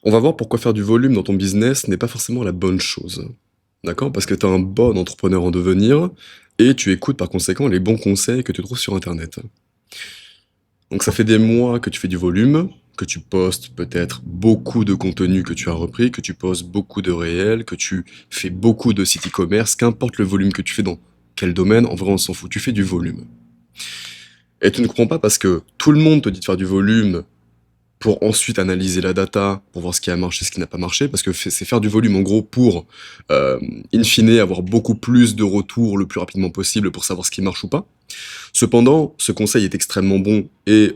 On va voir pourquoi faire du volume dans ton business n'est pas forcément la bonne chose. D'accord? Parce que tu es un bon entrepreneur en devenir et tu écoutes par conséquent les bons conseils que tu trouves sur internet. Donc ça fait des mois que tu fais du volume, que tu postes peut-être beaucoup de contenu que tu as repris, que tu postes beaucoup de réels, que tu fais beaucoup de sites e-commerce, qu'importe le volume que tu fais dans quel domaine, en vrai on s'en fout, tu fais du volume. Et tu ne comprends pas parce que tout le monde te dit de faire du volume pour ensuite analyser la data, pour voir ce qui a marché, ce qui n'a pas marché, parce que c'est faire du volume en gros pour, in fine, avoir beaucoup plus de retours le plus rapidement possible pour savoir ce qui marche ou pas. Cependant, ce conseil est extrêmement bon et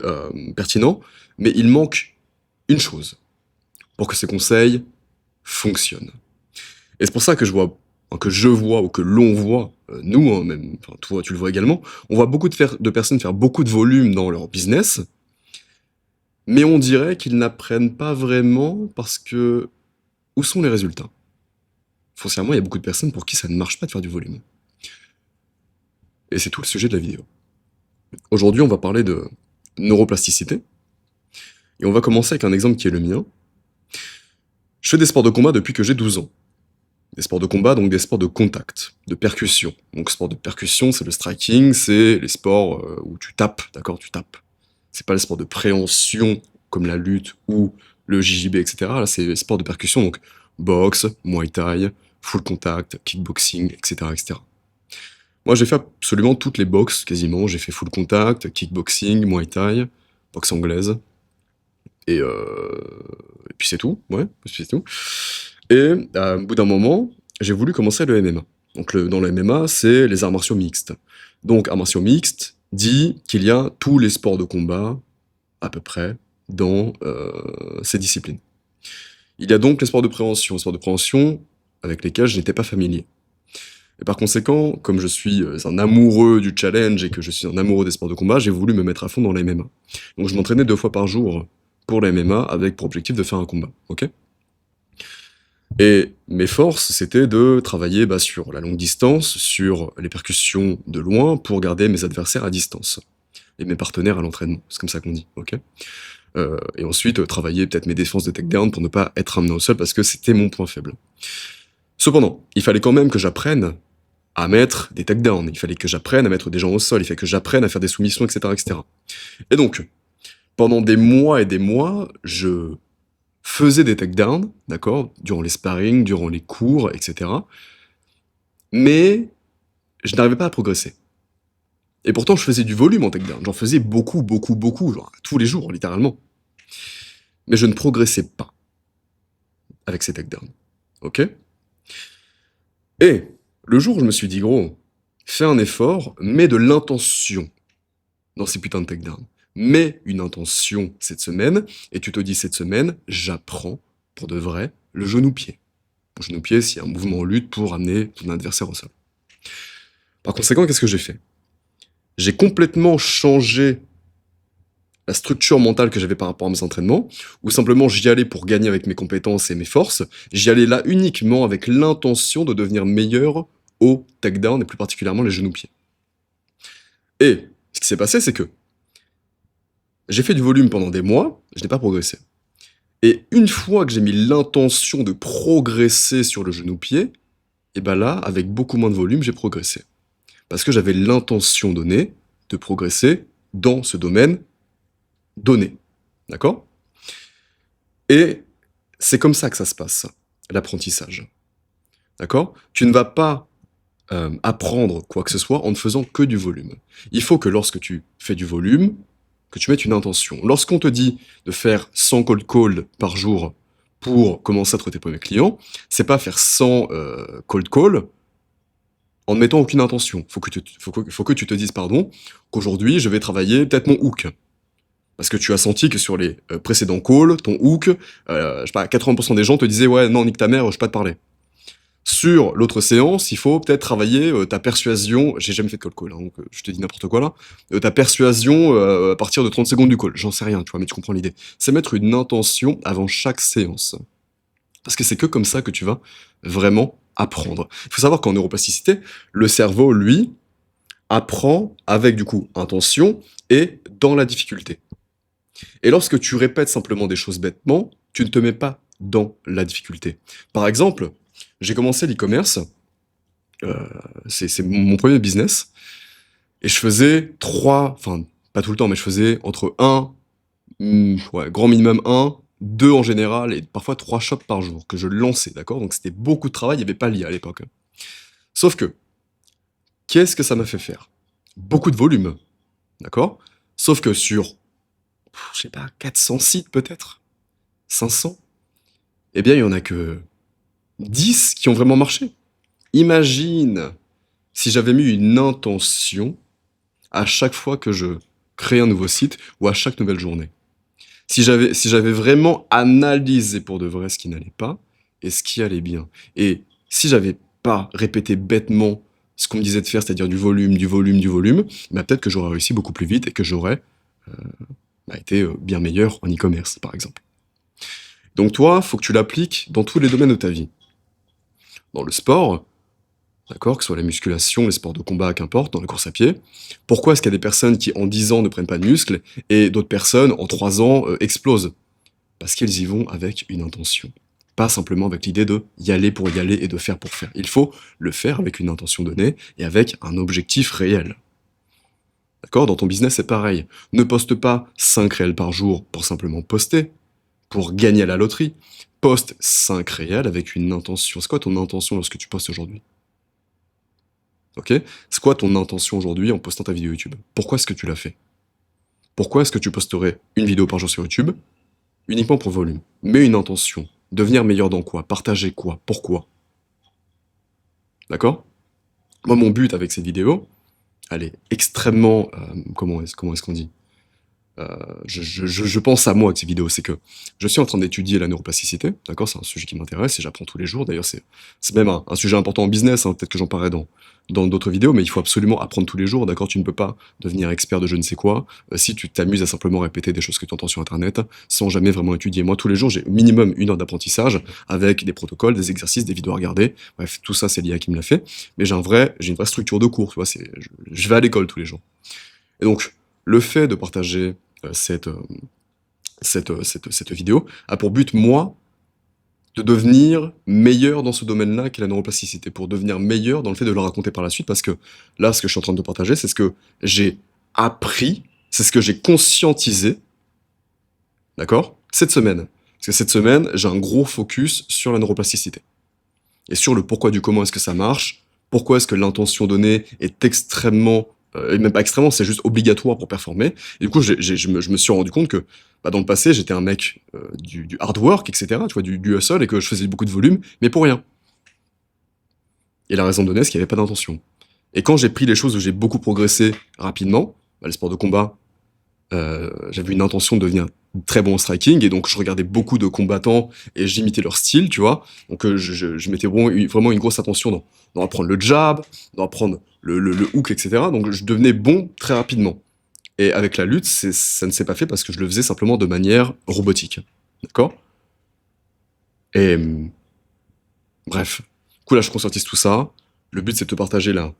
pertinent, mais il manque une chose pour que ces conseils fonctionnent. Et c'est pour ça que je vois ou que l'on voit, nous, hein, même, enfin, toi, tu le vois également, on voit beaucoup de personnes faire beaucoup de volume dans leur business, mais on dirait qu'ils n'apprennent pas vraiment parce que où sont les résultats? Foncièrement, il y a beaucoup de personnes pour qui ça ne marche pas de faire du volume. Et c'est tout le sujet de la vidéo. Aujourd'hui, on va parler de neuroplasticité. Et on va commencer avec un exemple qui est le mien. Je fais des sports de combat depuis que j'ai 12 ans. Des sports de combat, donc des sports de contact, de percussion. Donc sport de percussion, c'est le striking, c'est les sports où tu tapes, d'accord? Tu tapes. C'est pas les sports de préhension comme la lutte ou le JJB, etc. Là, c'est les sports de percussion, donc boxe, muay thai, full contact, kickboxing, etc., etc. Moi, j'ai fait absolument toutes les boxes, quasiment. J'ai fait full contact, kickboxing, muay thai, boxe anglaise, et puis c'est tout, ouais, c'est tout. Et au bout d'un moment, j'ai voulu commencer le MMA. Donc dans le MMA, c'est les arts martiaux mixtes. Donc arts martiaux mixtes dit qu'il y a tous les sports de combat, à peu près, dans ces disciplines. Il y a donc les sports de préhension avec lesquels je n'étais pas familier. Et par conséquent, comme je suis un amoureux du challenge et que je suis un amoureux des sports de combat, j'ai voulu me mettre à fond dans la MMA. Donc je m'entraînais 2 fois par jour pour la MMA avec pour objectif de faire un combat, ok? Et mes forces, c'était de travailler sur la longue distance, sur les percussions de loin, pour garder mes adversaires à distance. Et mes partenaires à l'entraînement, c'est comme ça qu'on dit, ok? Et ensuite, travailler peut-être mes défenses de takedown pour ne pas être amené au sol, parce que c'était mon point faible. Cependant, il fallait quand même que j'apprenne à mettre des takedowns, il fallait que j'apprenne à mettre des gens au sol, il fallait que j'apprenne à faire des soumissions, etc., etc. Et donc, pendant des mois et des mois, je faisais des takedowns, d'accord, durant les sparring, durant les cours, etc. Mais je n'arrivais pas à progresser. Et pourtant, je faisais du volume en takedown. J'en faisais beaucoup, beaucoup, beaucoup, genre tous les jours, littéralement. Mais je ne progressais pas avec ces takedowns. Ok? Et le jour où je me suis dit, gros, fais un effort, mets de l'intention dans ces putains de takedowns. Mets une intention cette semaine, et tu te dis cette semaine, j'apprends pour de vrai le genou-pied. Le genou-pied, c'est un mouvement en lutte pour amener ton adversaire au sol. Par conséquent, qu'est-ce que j'ai fait? J'ai complètement changé la structure mentale que j'avais par rapport à mes entraînements, ou simplement j'y allais pour gagner avec mes compétences et mes forces, j'y allais là uniquement avec l'intention de devenir meilleur au takedown, et plus particulièrement les genoux-pieds. Et ce qui s'est passé, c'est que j'ai fait du volume pendant des mois, je n'ai pas progressé. Et une fois que j'ai mis l'intention de progresser sur le genou-pied, et ben là, avec beaucoup moins de volume, j'ai progressé. Parce que j'avais l'intention donnée de progresser dans ce domaine donné. D'accord? Et c'est comme ça que ça se passe, l'apprentissage. D'accord? Tu ne vas pas apprendre quoi que ce soit en ne faisant que du volume. Il faut que lorsque tu fais du volume, que tu mettes une intention. Lorsqu'on te dit de faire 100 cold calls par jour pour commencer à traiter tes premiers clients, c'est pas faire 100 cold calls en ne mettant aucune intention. Faut que tu te dises, pardon, qu'aujourd'hui, je vais travailler peut-être mon hook. Parce que tu as senti que sur les précédents calls, ton hook, je sais pas, 80% des gens te disaient, ouais, non, nique ta mère, je vais pas te parler. Sur l'autre séance, il faut peut-être travailler ta persuasion. J'ai jamais fait de cold call, hein, donc je te dis n'importe quoi là. Ta persuasion à partir de 30 secondes du call. J'en sais rien, tu vois, mais tu comprends l'idée. C'est mettre une intention avant chaque séance. Parce que c'est que comme ça que tu vas vraiment apprendre. Il faut savoir qu'en neuroplasticité, le cerveau, lui, apprend avec du coup intention et dans la difficulté. Et lorsque tu répètes simplement des choses bêtement, tu ne te mets pas dans la difficulté. Par exemple, j'ai commencé l'e-commerce, euh, c'est mon premier business, et je faisais enfin, pas tout le temps, mais je faisais entre un, ouais, grand minimum un, 2 en général, et parfois 3 shops par jour que je lançais, d'accord? Donc c'était beaucoup de travail, il y avait pas l'IA à l'époque, hein. Sauf que, qu'est-ce que ça m'a fait faire? Beaucoup de volume, d'accord? Sauf que sur, je sais pas, 400 sites peut-être, 500, eh bien, il y en a que 10 qui ont vraiment marché. Imagine si j'avais mis une intention à chaque fois que je crée un nouveau site ou à chaque nouvelle journée. Si j'avais vraiment analysé pour de vrai ce qui n'allait pas et ce qui allait bien. Et si j'avais pas répété bêtement ce qu'on me disait de faire, c'est-à-dire du volume, du volume, du volume, bah peut-être que j'aurais réussi beaucoup plus vite et que j'aurais été bien meilleur en e-commerce, par exemple. Donc toi, faut que tu l'appliques dans tous les domaines de ta vie. Dans le sport, d'accord, que ce soit la musculation, les sports de combat, qu'importe, dans la course à pied. Pourquoi est-ce qu'il y a des personnes qui, en 10 ans, ne prennent pas de muscles et d'autres personnes, en 3 ans, explosent? Parce qu'ils y vont avec une intention. Pas simplement avec l'idée de y aller pour y aller et de faire pour faire. Il faut le faire avec une intention donnée et avec un objectif réel. D'accord? Dans ton business, c'est pareil. Ne poste pas 5 réels par jour pour simplement poster, pour gagner à la loterie. Poste 5 réels avec une intention. C'est quoi ton intention lorsque tu postes aujourd'hui? Ok? C'est quoi ton intention aujourd'hui en postant ta vidéo YouTube? Pourquoi est-ce que tu l'as fait? Pourquoi est-ce que tu posterais une vidéo par jour sur YouTube? Uniquement pour volume. Mets une intention. Devenir meilleur dans quoi? Partager quoi? Pourquoi? D'accord? Moi, mon but avec cette vidéo, elle est extrêmement... comment est-ce qu'on dit? Je pense à moi avec ces vidéos, c'est que je suis en train d'étudier la neuroplasticité, d'accord? C'est un sujet qui m'intéresse et j'apprends tous les jours. D'ailleurs, c'est même un sujet important en business, hein, peut-être que j'en parlerai dans d'autres vidéos, mais il faut absolument apprendre tous les jours, d'accord? Tu ne peux pas devenir expert de je ne sais quoi si tu t'amuses à simplement répéter des choses que tu entends sur Internet sans jamais vraiment étudier. Moi, tous les jours, j'ai au minimum 1 heure d'apprentissage avec des protocoles, des exercices, des vidéos à regarder. Bref, tout ça, c'est l'IA qui me l'a fait. Mais j'ai une vraie structure de cours, tu vois, je vais à l'école tous les jours. Et donc, le fait de partager cette vidéo a pour but, moi, de devenir meilleur dans ce domaine-là qu'est la neuroplasticité, pour devenir meilleur dans le fait de le raconter par la suite, parce que là, ce que je suis en train de te partager, c'est ce que j'ai appris, c'est ce que j'ai conscientisé, d'accord, cette semaine. Parce que cette semaine, j'ai un gros focus sur la neuroplasticité. Et sur le pourquoi du comment est-ce que ça marche, pourquoi est-ce que l'intention donnée est extrêmement, et même pas extrêmement, c'est juste obligatoire pour performer. Et du coup, je me suis rendu compte que dans le passé, j'étais un mec du hard work, etc., tu vois, du hustle, et que je faisais beaucoup de volume, mais pour rien. Et la raison donnée, c'est qu'il n'y avait pas d'intention. Et quand j'ai pris les choses où j'ai beaucoup progressé rapidement, les sports de combat, j'avais une intention de devenir très bon au striking, et donc je regardais beaucoup de combattants et j'imitais leur style, tu vois. Donc je mettais vraiment une grosse attention dans apprendre le jab, dans apprendre le hook, etc. Donc je devenais bon très rapidement. Et avec la lutte, ça ne s'est pas fait parce que je le faisais simplement de manière robotique. D'accord? Et bref. Du coup là, je conscientise tout ça. Le but, c'est de te partager là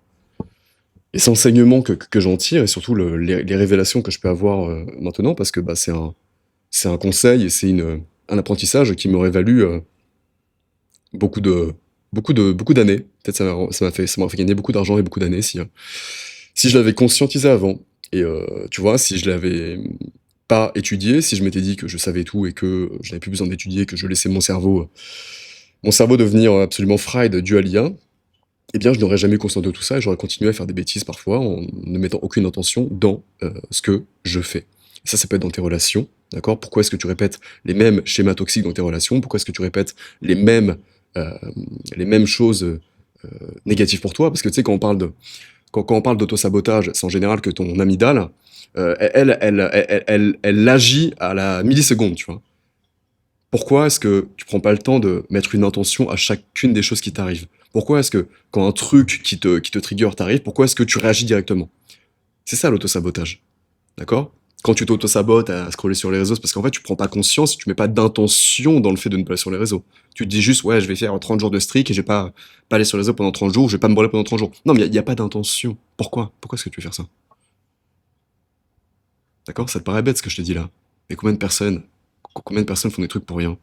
et ces enseignements que j'en tire et surtout les révélations que je peux avoir maintenant parce que bah, c'est un conseil et un apprentissage qui m'aurait valu beaucoup de, beaucoup d'années. Peut-être ça m'a fait gagner beaucoup d'argent et beaucoup d'années si je l'avais conscientisé avant. Et tu vois, si je l'avais pas étudié, si je m'étais dit que je savais tout et que je n'avais plus besoin d'étudier, que je laissais mon cerveau devenir absolument fried dû à l'IA, eh bien, je n'aurais jamais eu conscience de tout ça et j'aurais continué à faire des bêtises parfois en ne mettant aucune intention dans ce que je fais. Et ça peut être dans tes relations, d'accord? Pourquoi est-ce que tu répètes les mêmes schémas toxiques dans tes relations? Pourquoi est-ce que tu répètes euh, les mêmes choses négatives pour toi? Parce que tu sais, quand on parle d'autosabotage, c'est en général que ton amygdale, elle agit à la milliseconde, tu vois. Pourquoi est-ce que tu prends pas le temps de mettre une intention à chacune des choses qui t'arrivent? Pourquoi est-ce que quand un truc qui te trigger t'arrive, pourquoi est-ce que tu réagis directement? C'est ça l'autosabotage, d'accord? Quand tu t'auto-sabotes à scroller sur les réseaux, c'est parce qu'en fait tu prends pas conscience, tu mets pas d'intention dans le fait de ne pas aller sur les réseaux. Tu te dis juste ouais je vais faire 30 jours de streak et je vais pas aller sur les réseaux pendant 30 jours, je vais pas me branler pendant 30 jours. Non mais il y a pas d'intention. Pourquoi? Pourquoi est-ce que tu veux faire ça? D'accord? Ça te paraît bête ce que je te dis là. Mais combien de personnes font des trucs pour rien?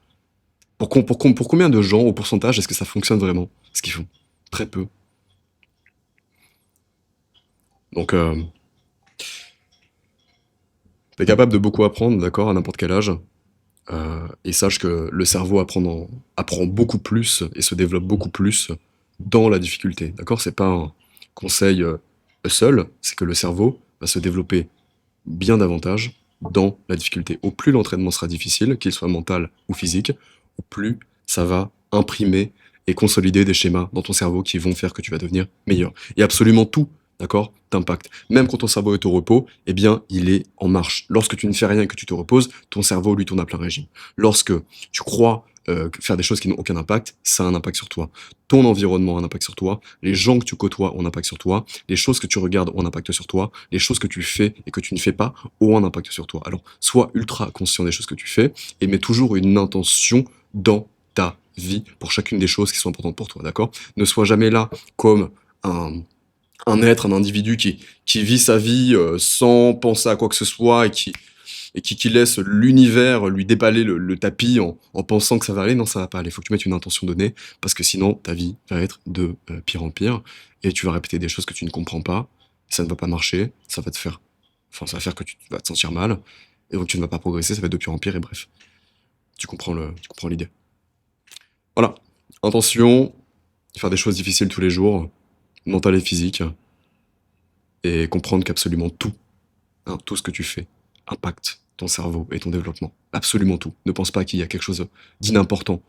Pour combien de gens, au pourcentage, est-ce que ça fonctionne vraiment, ce qu'ils font? Très peu. Donc, t'es capable de beaucoup apprendre, d'accord, à n'importe quel âge. Et sache que le cerveau apprend beaucoup plus et se développe beaucoup plus dans la difficulté, d'accord? C'est pas un conseil seul, c'est que le cerveau va se développer bien davantage dans la difficulté. Au plus l'entraînement sera difficile, qu'il soit mental ou physique, au plus ça va imprimer et consolider des schémas dans ton cerveau qui vont faire que tu vas devenir meilleur. Et absolument tout, d'accord, t'impacte. Même quand ton cerveau est au repos, eh bien, il est en marche. Lorsque tu ne fais rien et que tu te reposes, ton cerveau, lui, tourne à plein régime. Lorsque tu crois faire des choses qui n'ont aucun impact, ça a un impact sur toi. Ton environnement a un impact sur toi, les gens que tu côtoies ont un impact sur toi, les choses que tu regardes ont un impact sur toi, les choses que tu fais et que tu ne fais pas ont un impact sur toi. Alors, sois ultra conscient des choses que tu fais et mets toujours une intention dans ta vie pour chacune des choses qui sont importantes pour toi, d'accord? Ne sois jamais là comme un, un individu qui vit sa vie sans penser à quoi que ce soit et qui laisse l'univers lui déballer le tapis en pensant que ça va aller. Non, ça va pas aller. Il faut que tu mettes une intention donnée parce que sinon, ta vie va être de pire en pire et tu vas répéter des choses que tu ne comprends pas. Ça ne va pas marcher. Ça va faire que tu vas te sentir mal et donc tu ne vas pas progresser. Ça va être de pire en pire et bref. Tu comprends l'idée. Voilà. Intention, faire des choses difficiles tous les jours, mentales et physiques, et comprendre qu'absolument tout, hein, tout ce que tu fais, impacte ton cerveau et ton développement. Absolument tout. Ne pense pas qu'il y a quelque chose d'inimportant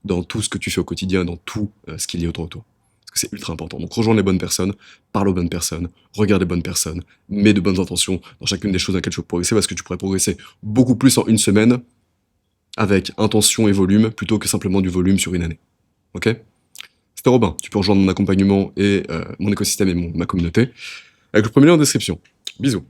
dans tout ce que tu fais au quotidien, dans tout ce qu'il y a autour de toi. Parce que c'est ultra important. Donc rejoins les bonnes personnes, parle aux bonnes personnes, regarde les bonnes personnes, mets de bonnes intentions dans chacune des choses dans lesquelles tu peux progresser, parce que tu pourrais progresser beaucoup plus en une semaine avec intention et volume, plutôt que simplement du volume sur une année. Ok? C'était Robin. Tu peux rejoindre mon accompagnement et mon écosystème et ma communauté avec le premier lien en description. Bisous.